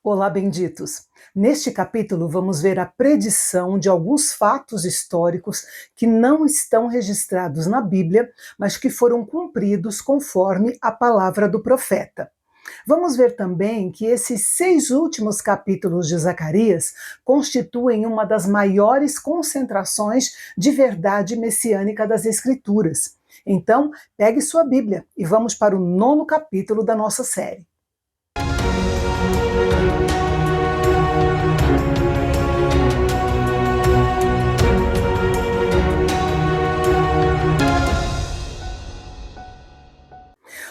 Olá, benditos! Neste capítulo, vamos ver a predição de alguns fatos históricos que não estão registrados na Bíblia, mas que foram cumpridos conforme a palavra do profeta. Vamos ver também que esses 6 últimos capítulos de Zacarias constituem uma das maiores concentrações de verdade messiânica das Escrituras. Então, pegue sua Bíblia e vamos para o 9º capítulo da nossa série.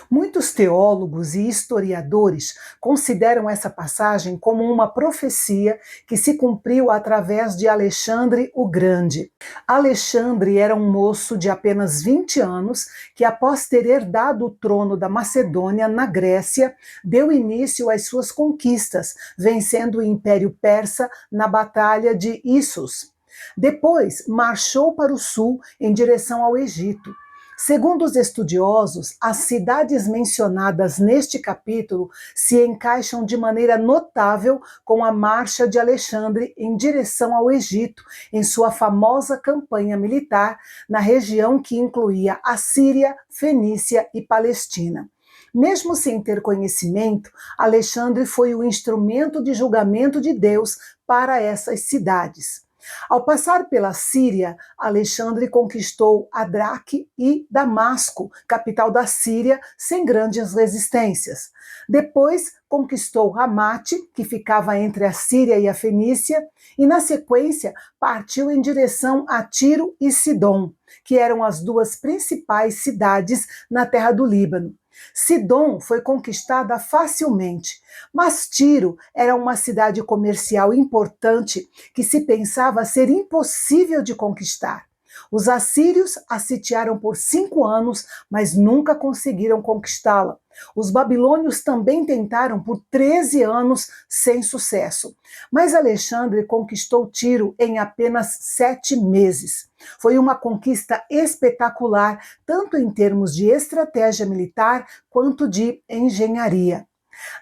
Muitos teólogos e historiadores consideram essa passagem como uma profecia que se cumpriu através de Alexandre o Grande. Alexandre era um moço de apenas 20 anos que, após ter herdado o trono da Macedônia na Grécia, deu início às suas conquistas, vencendo o Império Persa na Batalha de Issus. Depois, marchou para o sul em direção ao Egito. Segundo os estudiosos, as cidades mencionadas neste capítulo se encaixam de maneira notável com a marcha de Alexandre em direção ao Egito, em sua famosa campanha militar na região que incluía a Síria, Fenícia e Palestina. Mesmo sem ter conhecimento, Alexandre foi o instrumento de julgamento de Deus para essas cidades. Ao passar pela Síria, Alexandre conquistou Adraque e Damasco, capital da Síria, sem grandes resistências. Depois conquistou Ramate, que ficava entre a Síria e a Fenícia, e na sequência partiu em direção a Tiro e Sidom, que eram as duas principais cidades na terra do Líbano. Sidom foi conquistada facilmente, mas Tiro era uma cidade comercial importante que se pensava ser impossível de conquistar. Os assírios a sitiaram por 5 anos, mas nunca conseguiram conquistá-la. Os babilônios também tentaram por 13 anos sem sucesso. Mas Alexandre conquistou Tiro em apenas 7 meses. Foi uma conquista espetacular, tanto em termos de estratégia militar quanto de engenharia.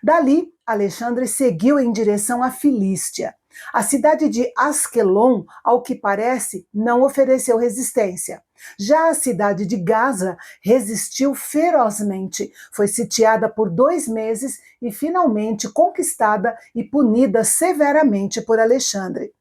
Dali, Alexandre seguiu em direção à Filístia. A cidade de Asquelon, ao que parece, não ofereceu resistência. Já a cidade de Gaza resistiu ferozmente, foi sitiada por 2 meses e finalmente conquistada e punida severamente por Alexandre.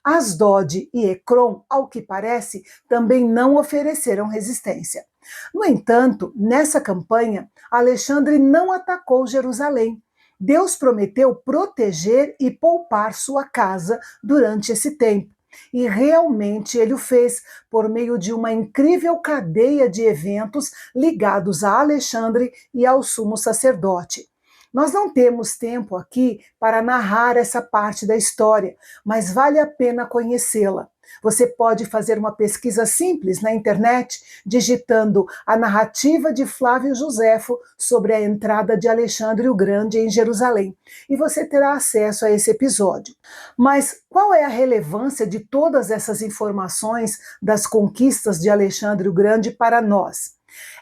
Asdod e Ecrom, ao que parece, também não ofereceram resistência. No entanto, nessa campanha, Alexandre não atacou Jerusalém. Deus prometeu proteger e poupar sua casa durante esse tempo. E realmente ele o fez, por meio de uma incrível cadeia de eventos ligados a Alexandre e ao sumo sacerdote. Nós não temos tempo aqui para narrar essa parte da história, mas vale a pena conhecê-la. Você pode fazer uma pesquisa simples na internet, digitando a narrativa de Flávio Joséfo sobre a entrada de Alexandre o Grande em Jerusalém, e você terá acesso a esse episódio. Mas qual é a relevância de todas essas informações das conquistas de Alexandre o Grande para nós?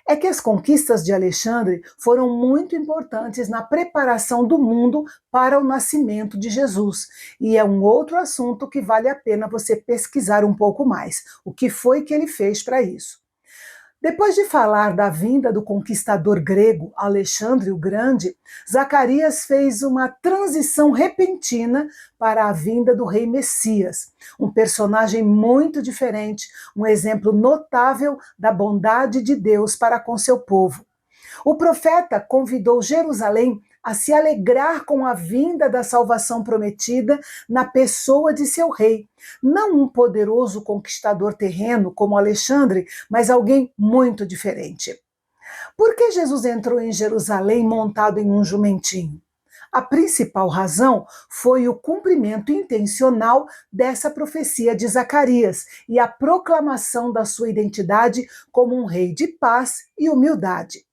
É que as conquistas de Alexandre foram muito importantes na preparação do mundo para o nascimento de Jesus. E é um outro assunto que vale a pena você pesquisar um pouco mais. O que foi que ele fez para isso? Depois de falar da vinda do conquistador grego Alexandre o Grande, Zacarias fez uma transição repentina para a vinda do rei Messias, um personagem muito diferente, um exemplo notável da bondade de Deus para com seu povo. O profeta convidou Jerusalém a se alegrar com a vinda da salvação prometida na pessoa de seu rei. Não um poderoso conquistador terreno como Alexandre, mas alguém muito diferente. Por que Jesus entrou em Jerusalém montado em um jumentinho? A principal razão foi o cumprimento intencional dessa profecia de Zacarias e a proclamação da sua identidade como um rei de paz e humildade.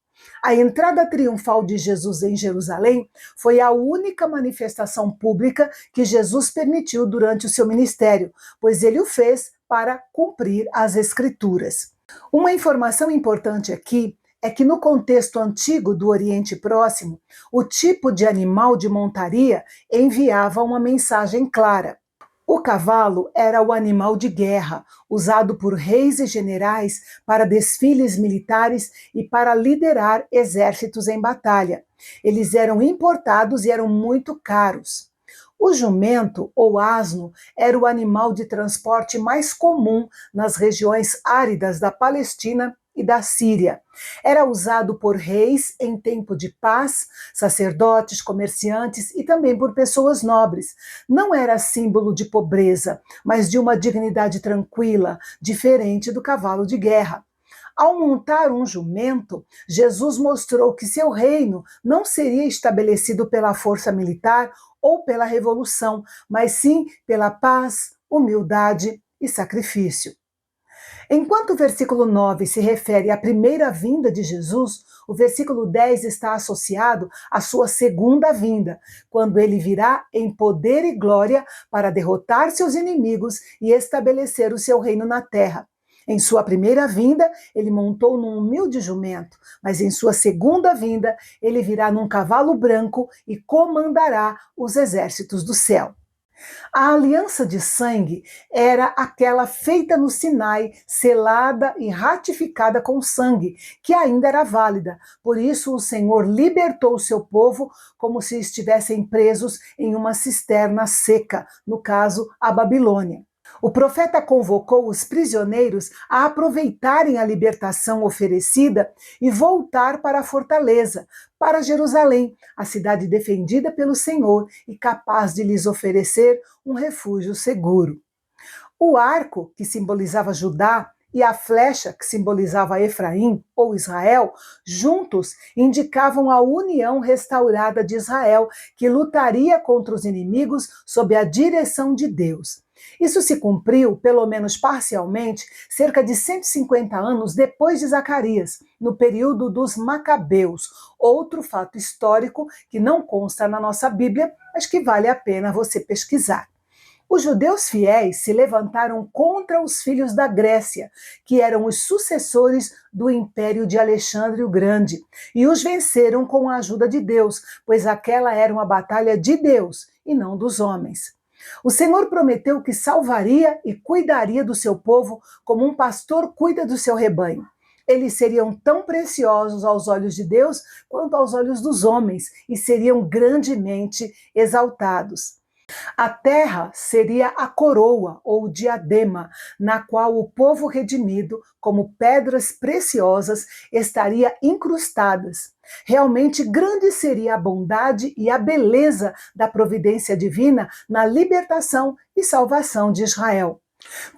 A entrada triunfal de Jesus em Jerusalém foi a única manifestação pública que Jesus permitiu durante o seu ministério, pois ele o fez para cumprir as Escrituras. Uma informação importante aqui é que no contexto antigo do Oriente Próximo, o tipo de animal de montaria enviava uma mensagem clara. O cavalo era o animal de guerra, usado por reis e generais para desfiles militares e para liderar exércitos em batalha. Eles eram importados e eram muito caros. O jumento ou asno era o animal de transporte mais comum nas regiões áridas da Palestina e da Síria. Era usado por reis em tempo de paz, sacerdotes, comerciantes e também por pessoas nobres. Não era símbolo de pobreza, mas de uma dignidade tranquila, diferente do cavalo de guerra. Ao montar um jumento, Jesus mostrou que seu reino não seria estabelecido pela força militar ou pela revolução, mas sim pela paz, humildade e sacrifício. Enquanto o versículo 9 se refere à primeira vinda de Jesus, o versículo 10 está associado à sua segunda vinda, quando ele virá em poder e glória para derrotar seus inimigos e estabelecer o seu reino na terra. Em sua primeira vinda, ele montou num humilde jumento, mas em sua segunda vinda, ele virá num cavalo branco e comandará os exércitos do céu. A aliança de sangue era aquela feita no Sinai, selada e ratificada com sangue, que ainda era válida. Por isso o Senhor libertou o seu povo como se estivessem presos em uma cisterna seca, no caso, a Babilônia. O profeta convocou os prisioneiros a aproveitarem a libertação oferecida e voltar para a fortaleza, para Jerusalém, a cidade defendida pelo Senhor e capaz de lhes oferecer um refúgio seguro. O arco, que simbolizava Judá, e a flecha, que simbolizava Efraim ou Israel, juntos indicavam a união restaurada de Israel, que lutaria contra os inimigos sob a direção de Deus. Isso se cumpriu, pelo menos parcialmente, cerca de 150 anos depois de Zacarias, no período dos Macabeus, outro fato histórico que não consta na nossa Bíblia, mas que vale a pena você pesquisar. Os judeus fiéis se levantaram contra os filhos da Grécia, que eram os sucessores do império de Alexandre o Grande, e os venceram com a ajuda de Deus, pois aquela era uma batalha de Deus e não dos homens. O Senhor prometeu que salvaria e cuidaria do seu povo como um pastor cuida do seu rebanho. Eles seriam tão preciosos aos olhos de Deus quanto aos olhos dos homens e seriam grandemente exaltados. A terra seria a coroa ou diadema, na qual o povo redimido, como pedras preciosas, estaria incrustadas. Realmente grande seria a bondade e a beleza da providência divina na libertação e salvação de Israel.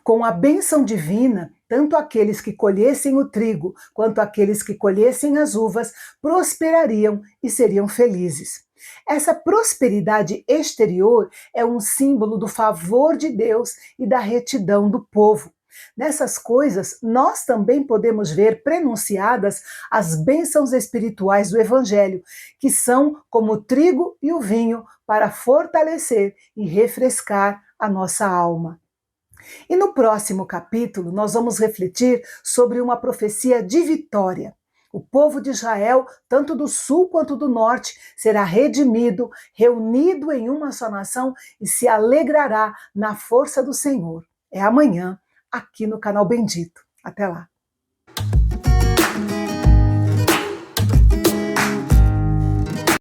Com a bênção divina, tanto aqueles que colhessem o trigo quanto aqueles que colhessem as uvas prosperariam e seriam felizes. Essa prosperidade exterior é um símbolo do favor de Deus e da retidão do povo. Nessas coisas, nós também podemos ver prenunciadas as bênçãos espirituais do Evangelho, que são como o trigo e o vinho para fortalecer e refrescar a nossa alma. E no próximo capítulo, nós vamos refletir sobre uma profecia de vitória. O povo de Israel, tanto do sul quanto do norte, será redimido, reunido em uma só nação e se alegrará na força do Senhor. É amanhã, aqui no canal Bendito. Até lá.